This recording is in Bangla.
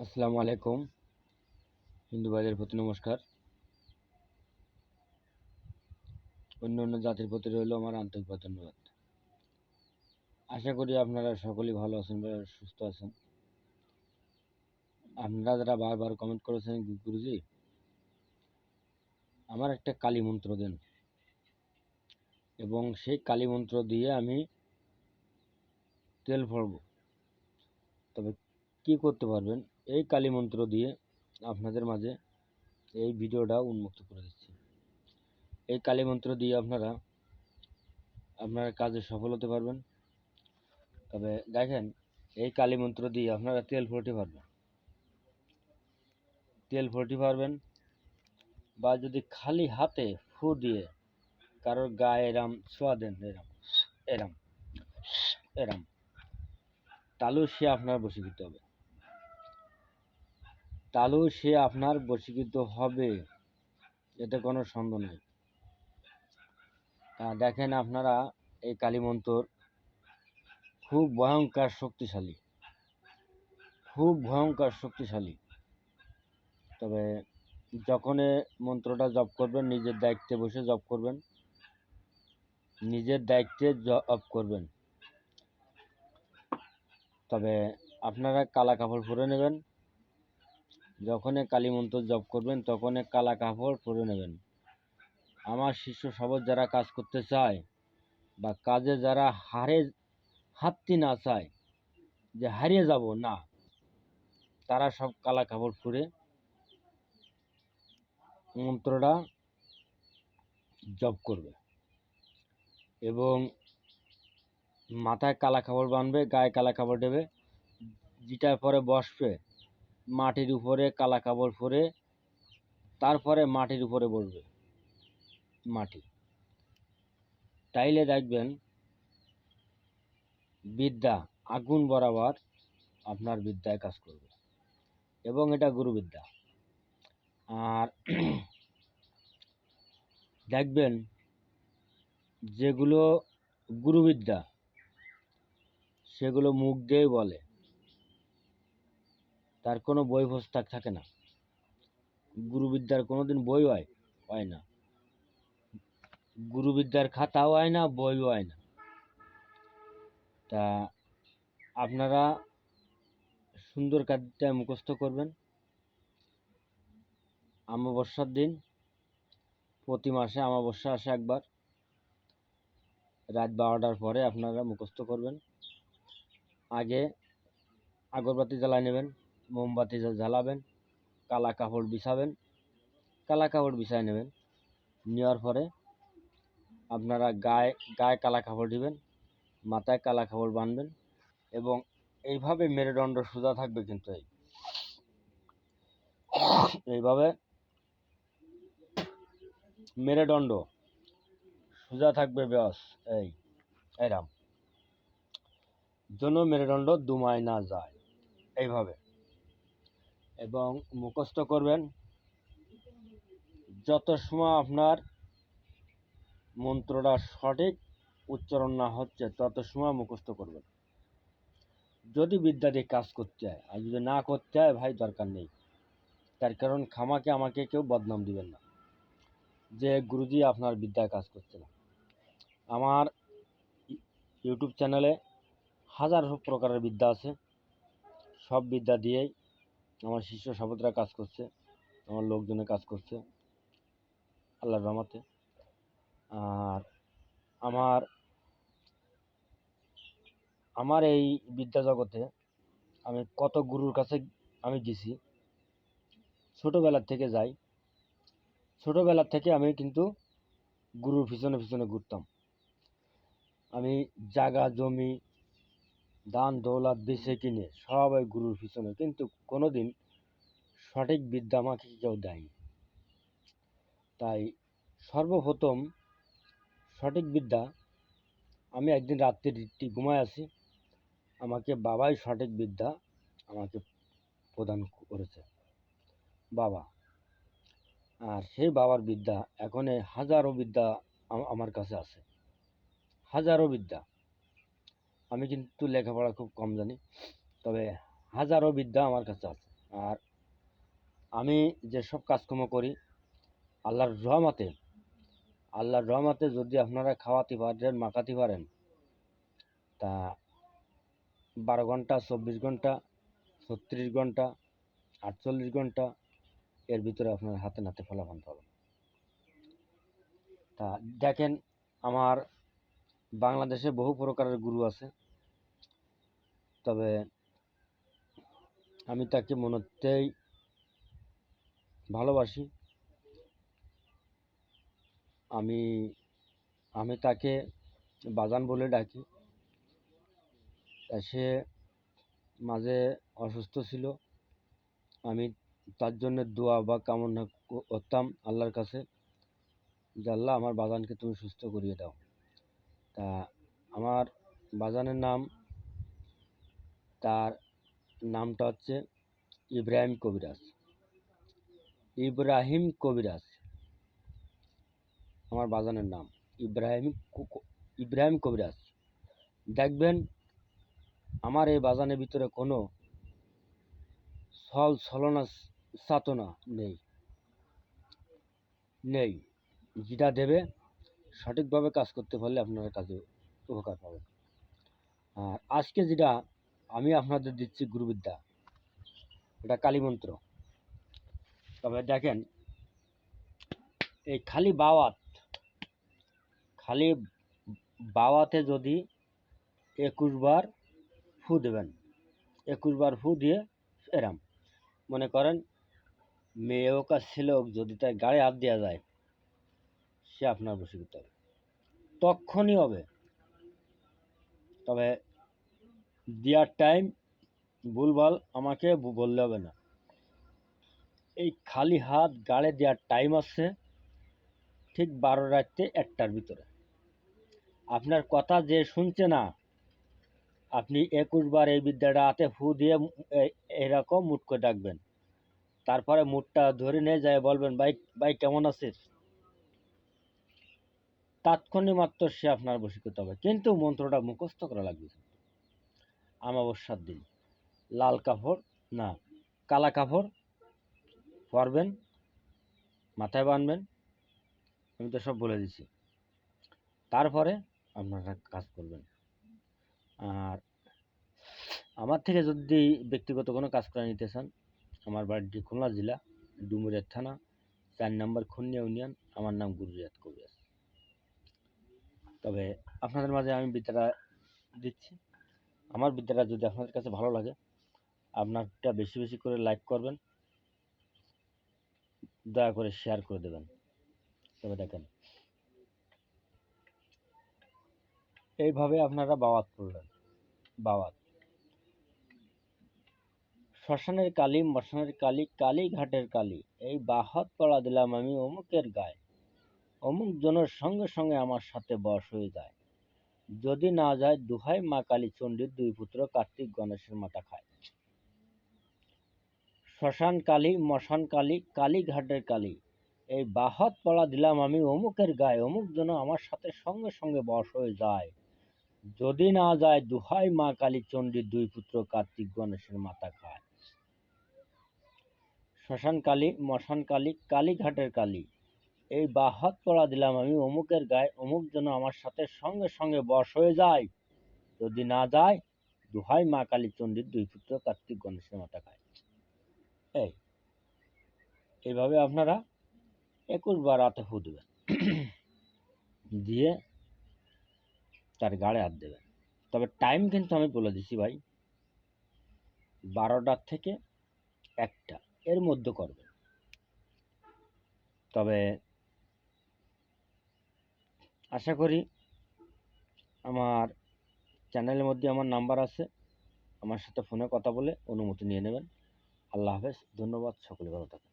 আসসালামু আলাইকুম। হিন্দু ভাইদের প্রতি নমস্কার। অন্য জাতির প্রতি রইল আমার আন্তরিক ধন্যবাদ। আশা করি আপনারা সকলেই ভালো আছেন বা সুস্থ আছেন। আপনারা যারা বারবার কমেন্ট করেছেন গুরুজি আমার একটা কালী মন্ত্র দেন, এবং সেই কালী মন্ত্র দিয়ে আমি তেল ভরব। তবে কি করতে পারবেন, এই কালী মন্ত্র দিয়ে আপনাদের মাঝে এই ভিডিওটা উন্মুক্ত করে দিচ্ছি। এই কালী মন্ত্র দিয়ে আপনারা আপনার কাজে সফল হতে পারবেন। তবে দেখেন, এই কালী মন্ত্র দিয়ে আপনারা তেল ভরতে পারবেন, বা যদি খালি হাতে ফু দিয়ে কারোর গায়ে এরাম ছোঁয়া দেন, এরাম এরাম এরাম, তাহলেও সে আপনার বশীকৃত হবে, এতে কোনো সন্দেহ নেই। দেখেন, আপনারা এই কালী মন্ত্র খুব ভয়ঙ্কর শক্তিশালী। তবে যখন মন্ত্রটা জপ করবেন, নিজের দায়িত্বে বসে জপ করবেন। তবে আপনারা কালা কাপড় পরে নেবেন। যখন কালী মন্ত্র জপ করবেন তখন কালা কাপড় পরে নেবেন। আমার শিষ্য সবজ যারা কাজ করতে চায় বা কাজে যারা হারতে না চায়, যে হারিয়ে যাব না, তারা সব কালা কাপড় পরে মন্ত্রটা জপ করবে, এবং মাথায় কালা কাপড় বাঁধবে, গায়ে কালা কাপড় দেবে, যেটার পরে বসবে মাটির উপরে কালা কাপড় পরে, তারপরে মাটির উপরে বসবে। তাইলে দেখবেন বিদ্যা আগুন বরাবর আপনার বিদ্যায় কাজ করবে, এবং এটা গুরুবিদ্যা। আর দেখবেন যেগুলো গুরুবিদ্যা সেগুলো মুখ দিয়েই বলে, তার কোনো বই পুস্তক থাকে না। গুরুবিদ্যার কোনোদিন বই হয় না, গুরুবিদ্যার খাতাও হয় না, বইও হয় না। তা আপনারা সুন্দর কাজটা মুখস্থ করবেন। অমাবস্যার দিন, প্রতি মাসে অমাবস্যা আসে একবার, রাত 12টার পরে আপনারা মুখস্থ করবেন। আগে আগরবাতি জ্বালায় নেবেন, মোমবাতি জ্বালাবেন, কালা কাপড় বিছায় নেবেন। নেওয়ার পরে আপনারা গায়ে কালা কাপড় দিবেন, মাথায় কালা কাপড় বাঁধবেন, এবং এইভাবে মেরুদণ্ড সোজা থাকবে। কিন্তু এইভাবে মেরুদণ্ড সোজা থাকবে, ব্যাস এরাম, যেন মেরুদণ্ড দুমায় না যায়, এইভাবে। এবং মুখস্থ করবেন। যত সময় আপনার মন্ত্রটা সঠিক উচ্চারণ না হচ্ছে তত সময় মুখস্থ করবেন। যদি বিদ্যা দিয়ে কাজ করতে হয়, আর যদি না করতে হয়, ভাই দরকার নেই। তার কারণ খামাকে আমাকে কেউ বদনাম দিবেন না যে গুরুজি আপনার বিদ্যায় কাজ করছে না। আমার ইউটিউব চ্যানেলে হাজার প্রকারের বিদ্যা আছে, সব বিদ্যা দিয়েই আমার শিষ্য সাবতরা কাজ করছে, আমার লোকজনে কাজ করছে আল্লাহর রহমতে। আর আমার এই বিদ্যা জগতে আমি কত গুরুর কাছে আমি গেছি, ছোটবেলার থেকে আমি কিন্তু গুরুর পিছনে ঘুরতাম। আমি জায়গা জমি দান দৌলত বেচে কিনে সবাই গুরুর পিছনে, কিন্তু কোনোদিন সঠিক বিদ্যা আমাকে কেউ দেয়নি। তাই সর্বপ্রথম সঠিক বিদ্যা আমি একদিন রাত্রি ঘুমায় আছি, আমাকে বাবাই সঠিক বিদ্যা আমাকে প্রদান করেছে, বাবা। আর সেই বাবার বিদ্যা এখন হাজারো বিদ্যা আমার কাছে আছে, হাজারো বিদ্যা। আমি কিন্তু লেখাপড়া খুব কম জানি, তবে হাজারো বিদ্যা আমার কাছে আছে। আর আমি যেসব কাজকর্ম করি আল্লাহর রহমতে যদি আপনারা খাওয়াতে পারেন, মাখাতে পারেন, তা 12 ঘন্টা, 24 ঘন্টা, 36 ঘন্টা, 48 ঘন্টা এর ভিতরে আপনার হাতে নাতে ফলাফল পাবেন। তা দেখেন, আমার বাংলাদেশে বহু প্রকারের গুরু আছে, তবে আমি তাকে মনতেই ভালোবাসি। আমি আমি তাকে বাজান বলে ডাকি। সে মাঝে অসুস্থ ছিল, আমি তার জন্য দোয়া বা কামনা করতাম আল্লাহর কাছে যে আল্লাহ আমার বাজানকে তুমি সুস্থ করিয়ে দাও। তা আমার বাজানের তার নামটা হচ্ছে ইব্রাহিম কবিরাজ। আমার বাজানের নাম ইব্রাহিম কবিরাজ। দেখবেন আমার এই বাজানের ভিতরে কোনো ছলনা চাতনা নেই। যেটা দেবে সঠিকভাবে কাজ করতে পারলে আপনারা কাজে উপকার পাবেন। আর আজকে যেটা আমি আপনাদের দিচ্ছি গুরুবিদ্যা, এটা কালীমন্ত্র। তবে দেখেন, এই খালি বাওয়াতে যদি 21 বার ফু দেবেন, 21 বার ফু দিয়ে এরাম মনে করেন মেয়ে হোক আর ছেলে হোক, যদি তার গায়ে হাত দেওয়া যায়, সে আপনার বশীভূত হবে, তখনই হবে। তবে দেওয়ার টাইম ভুলভাল আমাকে বললে হবে না। এই খালি হাত গায়ে দেওয়ার টাইম আছে ঠিক 12 রাতে 1টার ভিতরে। আপনার কথা যে শুনছে না, আপনি 21 বার এই বিদ্যাটা হাতে ফু দিয়ে এরকম মুট করে ডাকবেন। তারপরে মুটটা ধরে নিয়ে যায় বলবেন, ভাই কেমন আছিস? তাৎক্ষণিক মাত্র সে আপনার বশীকৃত হবে। কিন্তু মন্ত্রটা মুখস্থ করা লাগবে। অমাবস্যার দিন কালা কাপড় পরবেন, মাথায় বাঁধবেন, আমি তো সব বলে দিছি। তারপরে আপনারা কাজ করবেন। আর আমার থেকে যদি ব্যক্তিগত কোনো কাজ করে নিতে চান, আমার বাড়িটি খুলনা জেলা, ডুমুরিয়া থানা, 4 নম্বর খুলনা ইউনিয়ন। আমার নাম গুরুরিয়াত কবিরাজ। তবে আপনাদের মাঝে আমি বিদ্যাটা দিচ্ছি। আমার বিদ্যাটা যদি আপনাদের কাছে ভালো লাগে, আপনারটা বেশি বেশি করে লাইক করবেন, দয়া করে শেয়ার করে দেবেন। তবে দেখেন, এইভাবে আপনারা বাওয়াত করলেন। শ্মশানের কালী, মশানের কালী, কালীঘাটের কালী, এই বাহাত পড়া দিলাম আমি অমুকের গায়ে, অমুক জনের সঙ্গে সঙ্গে আমার সাথে বশ হয়ে যায়। যদি না যায়, দুহাই মা কালী চণ্ডীর 2 পুত্র কার্তিক গণেশের মাথা খায়। শ্মশান কালী, মশান কালী, কালীঘাটের কালী, এই বাহাত পড়া দিলাম আমি অমুকের গায়ে, অমুক যেন আমার সাথে সঙ্গে সঙ্গে বশ হয়ে যায়। যদি না যায়, দুহাই মা কালী চণ্ডীর 2 পুত্র কার্তিক গণেশের মাথা খায়। শ্মশান কালী, মশান কালী, কালীঘাটের কালী, এই বাহাত পড়া দিলাম আমি অমুকের গায়ে, অমুক যেন আমার সাথে সঙ্গে সঙ্গে বশ হয়ে যায়। যদি না যায়, দুহাই মা কালী চণ্ডীর 2 পুত্র কার্তিক গণেশের মাথা খায়। এইভাবে আপনারা 21 বার হাতে ফু দেবেন, দিয়ে তার গাড়ে হাত দেবেন। তবে টাইম কিন্তু আমি বলে দিছি ভাই, 12টার থেকে 1টা এর মধ্যে করবেন। তবে আশা করি আমার চ্যানেলের মধ্যে আমার নাম্বার আছে, আমার সাথে ফোনে কথা বলে অনুমতি নিয়ে নেবেন। আল্লাহ হাফেজ, ধন্যবাদ, সকলে ভালো থাকুন।